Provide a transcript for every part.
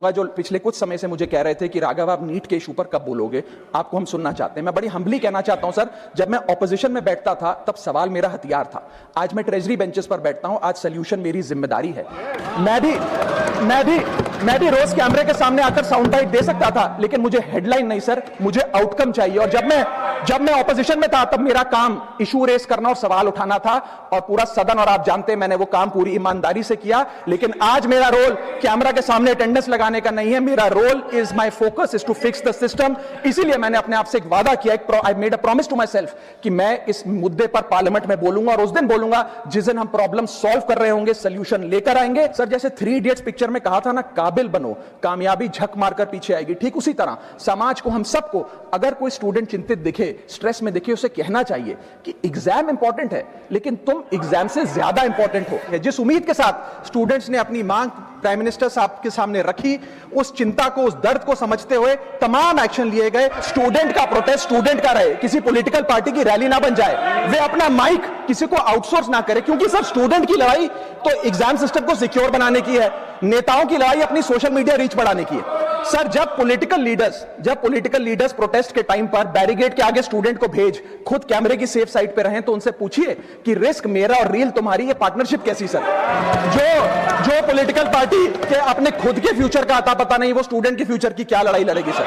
जो पिछले कुछ समय से मुझे कह रहे थे कि राघव आप नीट के इशू पर कब बोलोगे, आपको हम सुनना चाहते हैं। मैं बड़ी हम्बली कहना चाहता हूं सर, जब मैं ऑपोजिशन में बैठता था तब सवाल मेरा हथियार था। आज मैं ट्रेजरी बेंचेस पर बैठता हूं, आज सोल्यूशन मेरी जिम्मेदारी है। मैं भी रोज कैमरे के सामने आकर साउंड बाइट दे सकता था, लेकिन मुझे हेडलाइन नहीं सर, मुझे आउटकम चाहिए। और जब मैं ऑपोजिशन में था तब मेरा काम इशू रेस करना और सवाल उठाना था, और पूरा सदन, और आप जानते हैं मैंने वो काम पूरी ईमानदारी से किया। लेकिन आज मेरा रोल कैमरा के सामने अटेंडेंस लगाने का नहीं है, मेरा role is my focus is to fix the system. इसीलिए मैंने अपने आप से एक वादा किया, I made a promise to myself कि मैं इस मुद्दे पर पार्लियामेंट में बोलूंगा, और उस दिन बोलूंगा जिस दिन हम प्रॉब्लम सॉल्व कर रहे होंगे, सोल्यूशन लेकर आएंगे। सर जैसे 3 इडियट्स पिक्चर में कहा था ना, काबिल बनो, कामयाबी झक मारकर पीछे आएगी, ठीक उसी तरह समाज को, हम सबको, अगर कोई स्टूडेंट चिंतित दिखे, स्ट्रेस में दिखे, उसे कहना चाहिए कि एग्जाम इंपॉर्टेंट है, लेकिन तुम एग्जाम से ज्यादा इंपॉर्टेंट हो। जिस उम्मीद के साथ स्टूडेंट्स ने अपनी मांग प्राइम मिनिस्टर साहब के सामने रखी, उस चिंता को, उस दर्द को समझते हुए तमाम एक्शन लिए गए। स्टूडेंट का प्रोटेस्ट स्टूडेंट का रहे, किसी पॉलिटिकल पार्टी की रैली ना बन जाए, वे अपना माइक किसी को आउटसोर्स ना करे, क्योंकि सर स्टूडेंट की लड़ाई तो एग्जाम सिस्टम को सिक्योर बनाने की है, नेताओं की लड़ाई अपनी सोशल मीडिया रीच बढ़ाने की है। सर जब पॉलिटिकल लीडर्स प्रोटेस्ट के टाइम पर बैरिकेड के आगे स्टूडेंट को भेज खुद कैमरे की सेफ साइड पे रहें, तो उनसे पूछिए कि रिस्क मेरा और रील तुम्हारी, ये पार्टनरशिप कैसी सर? जो पॉलिटिकल पार्टी के अपने खुद के फ्यूचर का आता पता नहीं, वो स्टूडेंट के फ्यूचर की क्या लड़ाई लड़ेगी सर?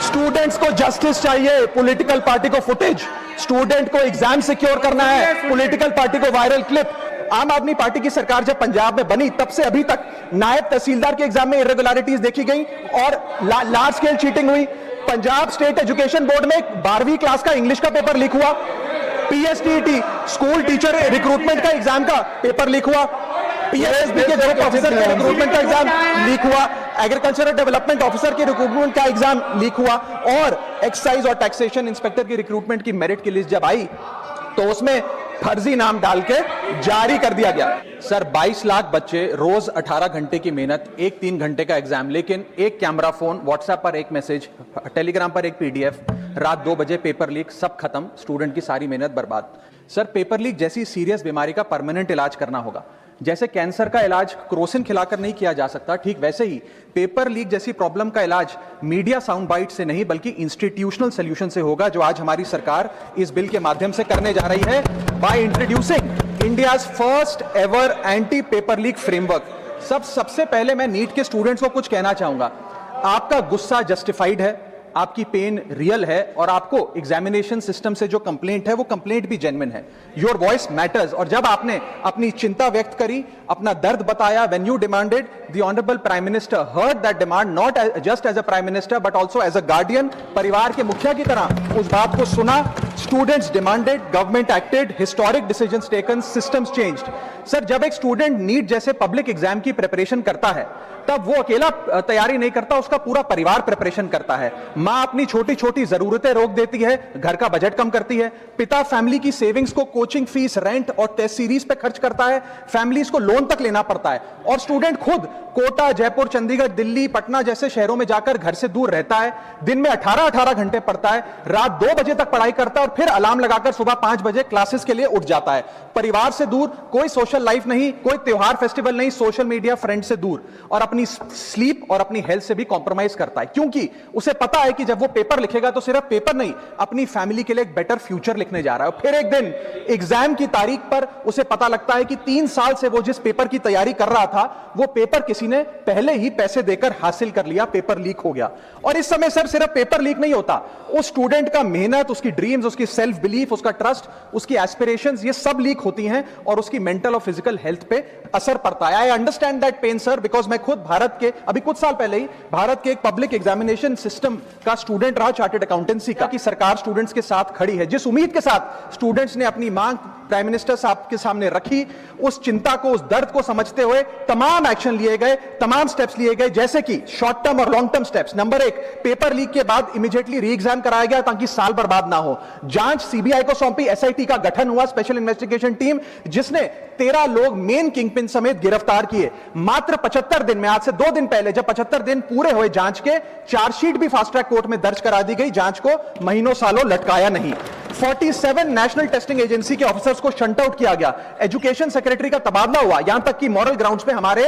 स्टूडेंट्स को जस्टिस चाहिए, पॉलिटिकल पार्टी को फुटेज। स्टूडेंट को एग्जाम सिक्योर करना है, पॉलिटिकल पार्टी को वायरल क्लिप। आम आदमी पार्टी की सरकार जब पंजाब में बनी तब से अभी तक नायब तहसीलदार के एग्जाम में इरेगुलरिटीज देखी गई और लार्ज स्केल चीटिंग हुई। पंजाब स्टेट एजुकेशन बोर्ड में 12वीं क्लास का इंग्लिश का पेपर लीक हुआ, पीएसटीईटी स्कूल टीचर रिक्रूटमेंट का एग्जाम का पेपर लीक हुआ, पीएसएसबी के ग्रुप ऑफिसर के रिक्रूटमेंट का एग्जाम लीक हुआ, एग्रीकल्चरल डेवलपमेंट ऑफिसर के रिक्रूटमेंट का एग्जाम लीक हुआ, और एक्साइज और टैक्सेशन इंस्पेक्टर की रिक्रूटमेंट की मेरिट की लिस्ट जब आई तो उसमें फर्जी नाम डाल के जारी कर दिया गया। सर 22 लाख बच्चे, रोज 18 घंटे की मेहनत, 3 घंटे का एग्जाम, लेकिन एक कैमरा फोन, व्हाट्सएप पर एक मैसेज, टेलीग्राम पर एक पीडीएफ, रात 2 बजे पेपर लीक, सब खत्म, स्टूडेंट की सारी मेहनत बर्बाद। सर पेपर लीक जैसी सीरियस बीमारी का परमानेंट इलाज करना होगा। जैसे कैंसर का इलाज क्रोसिन खिलाकर नहीं किया जा सकता, ठीक वैसे ही पेपर लीक जैसी प्रॉब्लम का इलाज मीडिया साउंड बाइट से नहीं, बल्कि इंस्टीट्यूशनल सॉल्यूशन से होगा, जो आज हमारी सरकार इस बिल के माध्यम से करने जा रही है, by introducing India's first ever anti paper leak framework. सबसे पहले मैं नीट के स्टूडेंट्स को कुछ कहना चाहूंगा, आपका गुस्सा जस्टिफाइड है, आपकी पेन रियल है, और आपको एग्जामिनेशन सिस्टम से जो कंप्लेंट है वो कंप्लेंट भी जेन्युइन है। Your voice matters. और जब आपने अपनी चिंता व्यक्त करी, अपना दर्द बताया, when you demanded, the honourable prime minister heard that demand, not just as a prime minister but also as a guardian, परिवार के मुखिया की तरह उस बात को सुना। Students demanded, government acted, historic decisions taken, systems changed. Sir जब एक स्टूडेंट नीट जैसे पब्लिक एग्जाम की प्रिपरेशन करता है, तब वो अकेला तैयारी नहीं करता, उसका पूरा परिवार प्रिपरेशन करता है। मां अपनी छोटी छोटी जरूरतें रोक देती है, घर का बजट कम करती है, पिता फैमिली की सेविंग्स को कोचिंग फीस, रेंट और टेस्ट सीरीज पे खर्च करता है, फैमिलीज को लोन तक लेना पड़ता है, और स्टूडेंट खुद कोटा, जयपुर, चंडीगढ़, दिल्ली, पटना जैसे शहरों में जाकर घर से दूर रहता है, दिन में 18 घंटे पढ़ता है, रात 2 बजे तक पढ़ाई करता है, और फिर अलार्म लगाकर सुबह 5 बजे क्लासेस के लिए उठ जाता है। परिवार से दूर, कोई सोशल लाइफ नहीं, कोई त्योहार फेस्टिवल नहीं, सोशल मीडिया, फ्रेंड से दूर, और अपनी स्लीप और अपनी हेल्थ से भी कॉम्प्रोमाइज करता है, क्योंकि उसे पता है कि जब वो पेपर लिखेगा तो सिर्फ पेपर नहीं, अपनी फैमिली के लिए एक बेटर फ्यूचर लिखने जा रहा है। फिर एक दिन एग्जाम की तारीख पर उसे पता लगता है कि 3 साल से वो जिस पेपर की तैयारी कर रहा था, वो पेपर किसी ने पहले ही पैसे देकर हासिल कर लिया, पेपर लीक हो गया। और इस समय सर सिर्फ पेपर लीक नहीं होता, उस स्टूडेंट का मेहनत, उसकी ड्रीम्स, उसकी सेल्फ बिलीफ, उसका ट्रस्ट, उसकी एस्पिरेशंस, ये सब लीक होती हैं, और उसकी मेंटल और फिजिकल हेल्थ पे असर पड़ता है। I understand that pain sir, because मैं खुद भारत के, अभी कुछ साल पहले ही भारत के एक पब्लिक एग्जामिनेशन सिस्टम का स्टूडेंट रहा, चार्टर्ड अकाउंटेंसी का, कि सरकार स्टूडेंट्स के साथ खड़ी है। जिस उम्मीद के साथ स्टूडेंट्स ने अपनी मांग प्राइम मिनिस्टर साहब के सामने रखी, उस चिंता को, उस दर्द को समझते हुए तमाम एक्शन लिए गए, तमाम स्टेप्स लिए गए, जैसे कि शॉर्ट टर्म और long term steps. Number 1, paper leak के बाद इमीडिएटली री एग्जाम कराया गया ताकि साल बर्बाद ना हो। जांच सीबीआई को सौंपी, एसआईटी का गठन हुआ, स्पेशल इन्वेस्टिगेशन टीम, जिसने 13 लोग मेन किंगपिन समेत गिरफ्तार किए। मात्र 75 दिन में, आज से 2 दिन पहले जब 75 दिन पूरे हुए जांच के, चार्जशीट भी फास्ट ट्रैक कोर्ट में दर्ज करा दी गई, जांच को महीनों सालों लटकाया नहीं। 47 नेशनल टेस्टिंग एजेंसी के ऑफिसर्स को शंट आउट किया गया, एजुकेशन सेक्रेटरी का तबादला हुआ, यहां तक कि मॉरल ग्राउंड्स पे हमारे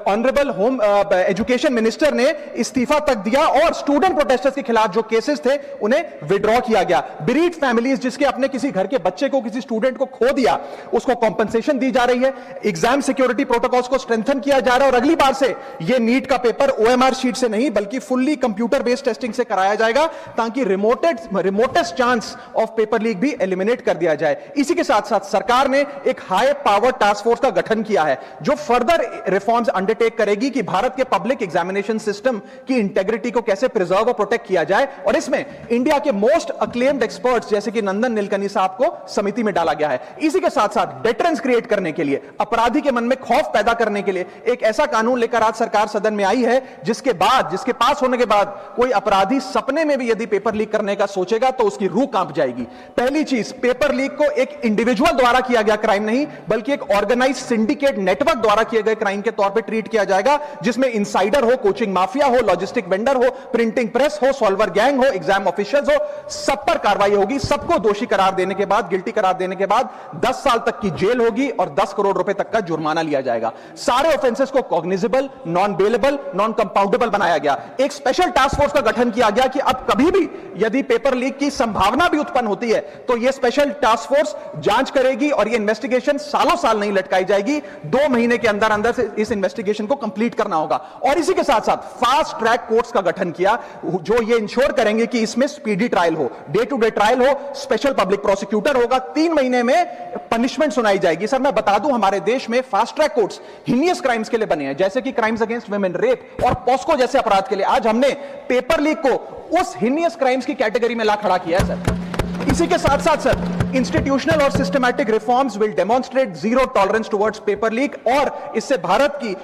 ऑनरेबल होम एजुकेशन मिनिस्टर ने इस्तीफा तक दिया और स्टूडेंट प्रोटेस्टर्स के खिलाफ जो केसेस थे उन्हें विड्रॉ किया गया। बेरीड फैमिलीज जिसके अपने किसी घर के बच्चे को, किसी स्टूडेंट को खो दिया, उसको कॉम्पनसेशन दी जा रही है। एग्जाम सिक्योरिटी प्रोटोकॉल्स को स्ट्रेंथन किया जा रहा है और अगली बार से यह नीट का पेपर ओएमआर शीट से नहीं बल्कि फुल्ली कंप्यूटर बेस्ड टेस्टिंग से कराया जाएगा ताकि remotest chance of paper leak भी एलिमिनेट कर दिया जाए। इसी के साथ साथ सरकार ने एक हाई पावर टास्क फोर्स का गठन किया है जो फर्दर रिफॉर्म्स अंडरटेक करेगी कि भारत के पब्लिक एग्जामिनेशन सिस्टम की इंटेग्रिटी को कैसे प्रिजर्व और प्रोटेक्ट किया जाए, और इसमें इंडिया के मोस्ट अक्लेम्ड एक्सपर्ट्स जैसे कि नंदन नीलकनी साहब को समिति में डाला गया है। इसी के साथ साथ डेटरेंस क्रिएट करने के लिए, अपराधी के मन में खौफ पैदा करने के लिए एक ऐसा कानून लेकर आज सरकार सदन में आई है जिसके पास होने के बाद कोई अपराधी सपने में भी यदि पेपर लीक करने का सोचेगा तो उसकी रूह कांप जाएगी। पहली चीज, पेपर लीक को एक इंडिविजुअल द्वारा किया गया क्राइम नहीं बल्कि एक ऑर्गेनाइज्ड सिंडिकेट नेटवर्क द्वारा किए गए क्राइम के तौर पे ट्रीट किया जाएगा, जिसमें इनसाइडर हो, कोचिंग माफिया हो, लॉजिस्टिक वेंडर हो, प्रिंटिंग प्रेस हो, सॉल्वर गैंग हो, एग्जाम ऑफिशियल्स हो, सब पर कार्रवाई होगी। सबको दोषी करार देने के बाद, गिल्टी करार देने के बाद 10 साल तक की जेल होगी और 10 करोड़ रुपए तक का जुर्माना लिया जाएगा। सारे ऑफेंसेस को cognizable, non bailable, non compoundable बनाया गया। एक स्पेशल टास्क फोर्स का गठन किया गया कि अब कभी भी यदि पेपर लीक की संभावना भी उत्पन्न होती है तो यह स्पेशल टास्क फोर्स जांच करेगी और यह इन्वेस्टिगेशन सालों साल नहीं लटकाई जाएगी। 2 महीने के अंदर अंदर से इस इन्वेस्टिगेशन को कंप्लीट करना होगा। और इसी के साथ साथ फास्ट ट्रैक कोर्ट्स का गठन किया जो ये इंश्योर करेंगे कि इसमें स्पीडी ट्रायल हो, डे टू डे ट्रायल हो, स्पेशल पब्लिक प्रोसिक्यूटर होगा, 3 महीने में पनिशमेंट सुनाई जाएगी। सर मैं बता दूं, हमारे देश में fast track courts heinous crimes के लिए बने हैं जैसे कि क्राइम्स अगेंस्ट वुमेन, रेप और पॉस्को जैसे अपराध के लिए। आज हमने पेपर लीक को उस हिनियस क्राइम्स की कैटेगरी में ला खड़ा किया है सर। इसी के साथ साथ सर इंस्टीट्यूशनल और systematic reforms will demonstrate zero tolerance towards paper leak और इससे भारत की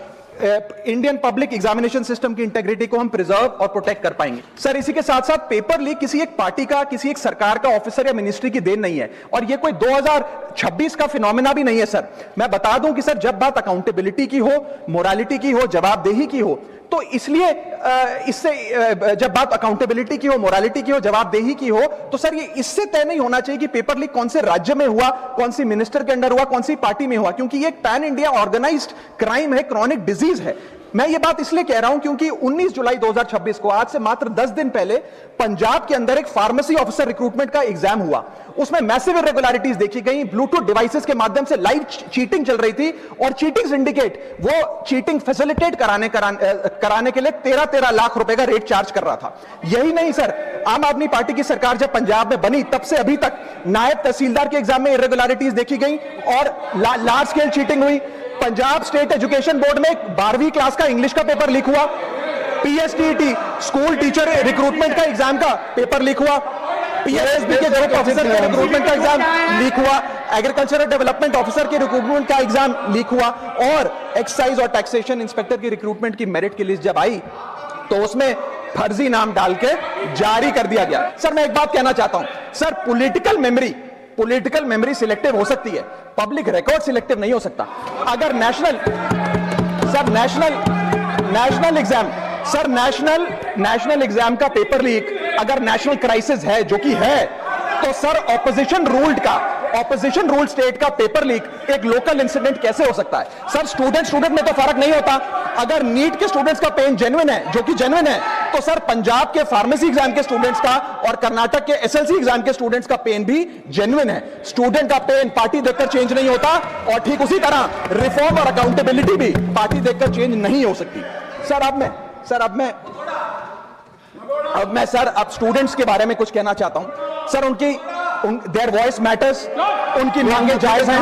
इंडियन पब्लिक एग्जामिनेशन सिस्टम की इंटेग्रिटी को हम प्रिजर्व और प्रोटेक्ट कर पाएंगे। सर इसी के साथ साथ पेपर लीक किसी एक पार्टी का, किसी एक सरकार का ऑफिसर या मिनिस्ट्री की देन नहीं है और ये कोई 2026 का फिनोमेना भी नहीं है सर। मैं बता दूं कि सर जब बात अकाउंटेबिलिटी की हो, मोरालिटी की हो, जवाबदेही की हो, तो इसलिए इससे जब बात अकाउंटेबिलिटी की हो, मोरालिटी की हो, जवाबदेही की हो, तो सर ये इससे तय नहीं होना चाहिए कि पेपर लीक कौन से राज्य में हुआ, कौन सी मिनिस्टर के अंडर हुआ, कौन सी पार्टी में हुआ, क्योंकि ये एक पैन इंडिया ऑर्गेनाइज्ड क्राइम है, क्रॉनिक डिजीज है। मैं ये बात इसलिए कह रहा हूं क्योंकि 19 जुलाई 2026 को, आज से मात्र 10 दिन पहले, पंजाब के अंदर एक फार्मेसी ऑफिसर रिक्रूटमेंट का एग्जाम हुआ। उसमें मैसिव इरेगुलरिटीज देखी गई, ब्लूटूथ डिवाइसेस के माध्यम से लाइव चीटिंग चल रही थी और चीटिंग सिंडिकेट वो चीटिंग फैसिलिटेट कराने के लिए 13-13 लाख रुपए का रेट चार्ज कर रहा था। यही नहीं सर, आम आदमी पार्टी की सरकार जब पंजाब में बनी तब से अभी तक नायब तहसीलदार के एग्जाम में इरेगुलरिटीज देखी गई और लार्ज स्केल चीटिंग हुई। पंजाब स्टेट एजुकेशन बोर्ड में 12वीं क्लास का इंग्लिश का पेपर लीक हुआ, पीएसटीटी स्कूल टीचर रिक्रूटमेंट का एग्जाम का पेपर लीक हुआ, पीएसबी के ग्रुप ऑफिसर के रिक्रूटमेंट का एग्जाम लीक हुआ, एग्रीकल्चरल डेवलपमेंट ऑफिसर के रिक्रूटमेंट का एग्जाम लीक हुआ और एक्साइज और टैक्सेशन इंस्पेक्टर की रिक्रूटमेंट की मेरिट की लिस्ट जब आई तो उसमें फर्जी नाम डाल के जारी कर दिया गया। सर मैं एक बात कहना चाहता हूं सर, पॉलिटिकल मेमोरी सिलेक्टिव हो सकती है, पब्लिक रिकॉर्ड सिलेक्टिव नहीं हो सकता। अगर नेशनल एग्जाम का पेपर लीक अगर नेशनल क्राइसिस है, जो कि है, तो सर ऑपोजिशन रूल्ड स्टेट का पेपर लीक एक लोकल इंसिडेंट कैसे हो सकता है? सर स्टूडेंट में तो फर्क नहीं होता। अगर नीट के स्टूडेंट्स का पेन जेन्युइन है, जो कि जेन्युइन है, तो सर पंजाब के फार्मेसी एग्जाम के स्टूडेंट्स का और कर्नाटक के एसएलसी एग्जाम के स्टूडेंट्स का पेन भी जेन्युइन है। स्टूडेंट का पेन पार्टी देखकर चेंज नहीं होता और ठीक उसी तरह रिफॉर्म और अकाउंटेबिलिटी भी पार्टी देखकर चेंज नहीं हो सकती। अब स्टूडेंट्स के बारे में कुछ कहना चाहता हूं सर। देयर वॉइस मैटर्स, उनकी मांगे जायज हैं।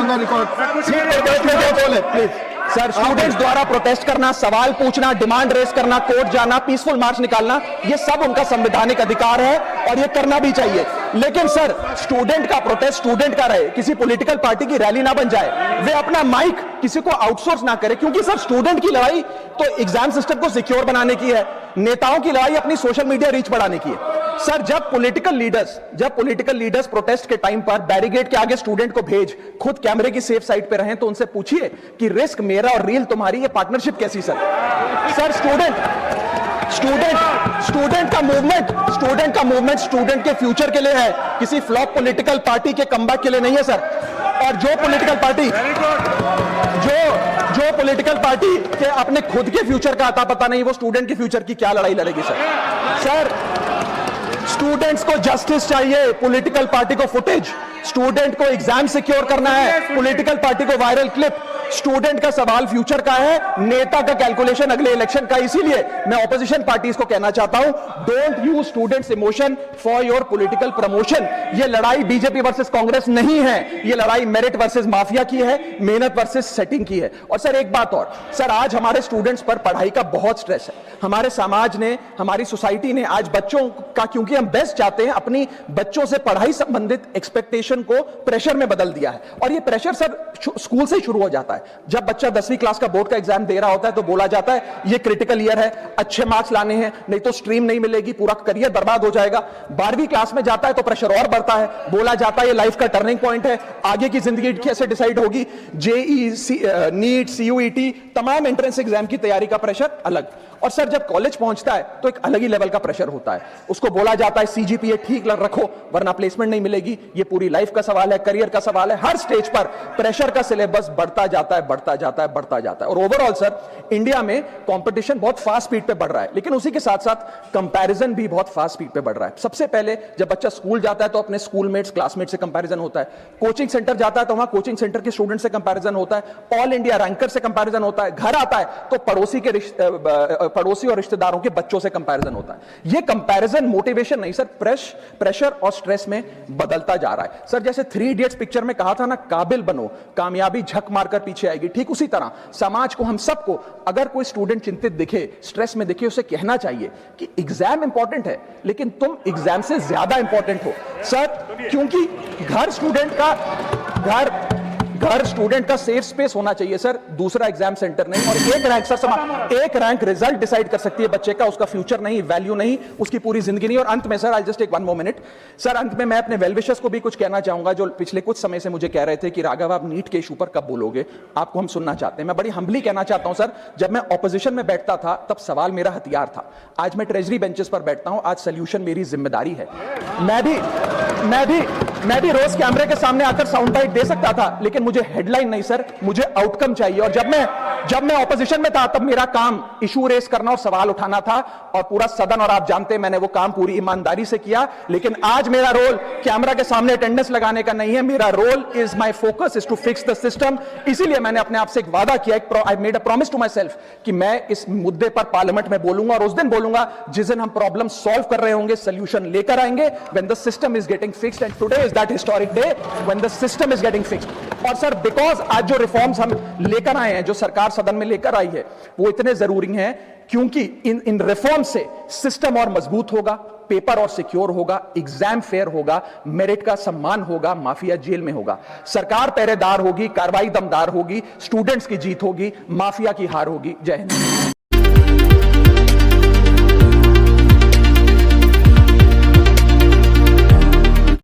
सर स्टूडेंट्स द्वारा प्रोटेस्ट करना, सवाल पूछना, डिमांड रेस करना, कोर्ट जाना, पीसफुल मार्च निकालना, ये सब उनका संवैधानिक अधिकार है और ये करना भी चाहिए। लेकिन सर स्टूडेंट का प्रोटेस्ट स्टूडेंट का रहे, किसी पॉलिटिकल पार्टी की रैली ना बन जाए, वे अपना माइक किसी को आउटसोर्स ना करे, क्योंकि सर स्टूडेंट की लड़ाई तो एग्जाम सिस्टम को सिक्योर बनाने की है, नेताओं की लड़ाई अपनी सोशल मीडिया रीच बढ़ाने की है। सर जब पॉलिटिकल लीडर्स प्रोटेस्ट के टाइम पर बैरिकेड के आगे स्टूडेंट को भेज खुद कैमरे की सेफ साइड पे रहें, तो उनसे पूछिए कि रिस्क मेरा और रील तुम्हारी, ये पार्टनरशिप कैसी? सर स्टूडेंट का मूवमेंट स्टूडेंट के फ्यूचर के लिए है, किसी फ्लॉप पॉलिटिकल पार्टी के कमबैक के लिए नहीं है सर। और जो पॉलिटिकल पार्टी के अपने खुद के फ्यूचर का आता पता नहीं, वो स्टूडेंट के फ्यूचर की क्या लड़ाई लड़ेगी सर। स्टूडेंट्स को जस्टिस चाहिए, पॉलिटिकल पार्टी को फुटेज। स्टूडेंट को एग्जाम सिक्योर करना है, पॉलिटिकल पार्टी को वायरल क्लिप। स्टूडेंट का सवाल फ्यूचर का है, नेता का कैलकुलेशन अगले इलेक्शन का। इसीलिए मैं ऑपोजिशन पार्टीज को कहना चाहता हूं, don't use students emotion for your political promotion. ये लड़ाई बीजेपी वर्सेस कांग्रेस नहीं है, ये लड़ाई मेरिट वर्सेस माफिया की है, मेहनत वर्सेस सेटिंग की है। और सर एक बात और, सर आज हमारे स्टूडेंट्स पर पढ़ाई का बहुत स्ट्रेस है। हमारे समाज ने, हमारी सोसाइटी ने आज बच्चों का, क्योंकि हम बेस्ट चाहते हैं, अपनी बच्चों से पढ़ाई संबंधित एक्सपेक्टेशन को प्रेशर में बदल दिया है। और ये प्रेशर सर स्कूल से ही शुरू हो जाता है। जब बच्चा 10वीं क्लास का बोर्ड का एग्जाम दे रहा होता है तो बोला जाता है ये क्रिटिकल ईयर है, अच्छे मार्क्स लाने हैं, नहीं तो स्ट्रीम नहीं मिलेगी, पूरा करियर बर्बाद हो जाएगा। 12वीं क्लास में जाता है तो प्रेशर और बढ़ता है, बोला जाता है ये लाइफ का टर्निंग पॉइंट है, आगे की जिंदगी कैसे डिसाइड होगी। जेई, नीट, सीयूईटी, तमाम एंट्रेंस एग्जाम की तैयारी का प्रेशर अलग। और सर जब कॉलेज पहुंचता है तो एक अलग ही लेवल का प्रेशर होता है। उसको बोला जाता है सीजीपीए ठीक रखो वरना प्लेसमेंट नहीं मिलेगी। ये पूरी लाइफ का सवाल है, करियर का सवाल है। हर स्टेज पर प्रेशर का सिलेबस बढ़ता जाता है। और ओवरऑल सर इंडिया में कंपटीशन बहुत फास्ट स्पीड पे बढ़ रहा है, लेकिन उसी के साथ साथ कंपैरिजन भी बहुत फास्ट स्पीड पे बढ़ रहा है। सबसे पहले जब बच्चा स्कूल जाता है तो अपने स्कूलमेट्स, क्लासमेट से कंपैरिजन होता है। कोचिंग सेंटर जाता है तो वहां कोचिंग सेंटर के स्टूडेंट से कंपैरिजन होता है। ऑल इंडिया रैंकर से कंपैरिजन होता है। घर आता है तो पड़ोसी और रिश्तेदारों के बच्चों से कंपैरिजन होता है। ये कंपैरिजन मोटिवेशन नहीं सर, प्रेशर और स्ट्रेस में बदलता जा रहा है। सर जैसे 3 इडियट्स पिक्चर में कहा था ना, काबिल बनो, कामयाबी झक मारकर पीछे आएगी, ठीक उसी तरह समाज को, हम सबको, अगर कोई स्टूडेंट चिंतित दिखे, स्ट्रेस में दिखे, उसे कहना चाहिए कि एग्जाम इंपॉर्टेंट है लेकिन तुम एग्जाम से ज्यादा इंपॉर्टेंट हो सर। क्योंकि घर स्टूडेंट का सेफ स्पेस होना चाहिए सर, दूसरा एग्जाम सेंटर नहीं। और एक रैंक रिजल्ट डिसाइड कर सकती है बच्चे का, उसका फ्यूचर नहीं, वैल्यू नहीं, उसकी पूरी जिंदगी नहीं। और अंत में sir, I just take 1 more minute sir, अंत में मैं अपने वेल विशर्स को भी कुछ कहना चाहूंगा, जो पिछले कुछ समय से मुझे कह रहे थे कि राघव आप नीट के इशू पर कब बोलोगे, आपको हम सुनना चाहते हैं। मैं बड़ी हम्बली कहना चाहता हूं सर, जब मैं ऑपोजिशन में बैठता था तब सवाल मेरा हथियार था, आज मैं ट्रेजरी बेंचेस पर बैठता हूं, आज सोल्यूशन मेरी जिम्मेदारी है। मैं भी रोज कैमरे के सामने आकर साउंड बाइट दे सकता था, लेकिन मुझे हेडलाइन नहीं सर, मुझे आउटकम चाहिए। और जब मैं ऑपोजिशन में था तब मेरा काम इशू रेस करना और सवाल उठाना था, और पूरा सदन, और आप जानते हैं मैंने वो काम पूरी ईमानदारी से किया। लेकिन आज मेरा रोल कैमरा के सामने अटेंडेंस लगाने का नहीं है, मेरा role is, my focus is to fix the system. इसीलिए मैंने अपने आप से एक वादा किया, I made a promise to myself कि मैं इस मुद्दे पर पार्लियामेंट में बोलूंगा, और उस दिन बोलूंगा जिस दिन हम प्रॉब्लम सॉल्व कर रहे होंगे, सोल्यूशन लेकर आएंगे, when the system is getting fixed. And today is that historic day when the system is getting fixed. और सर बिकॉज आज जो रिफॉर्म्स हम लेकर आए हैं, जो सरकार सदन में लेकर आई है, वो इतने जरूरी हैं क्योंकि इन रिफॉर्म से सिस्टम और मजबूत होगा, पेपर और सिक्योर होगा, एग्जाम फेयर होगा, मेरिट का सम्मान होगा, माफिया जेल में होगा, सरकार पहरेदार होगी, कार्रवाई दमदार होगी, स्टूडेंट्स की जीत होगी, माफिया की हार होगी। जय हिंद।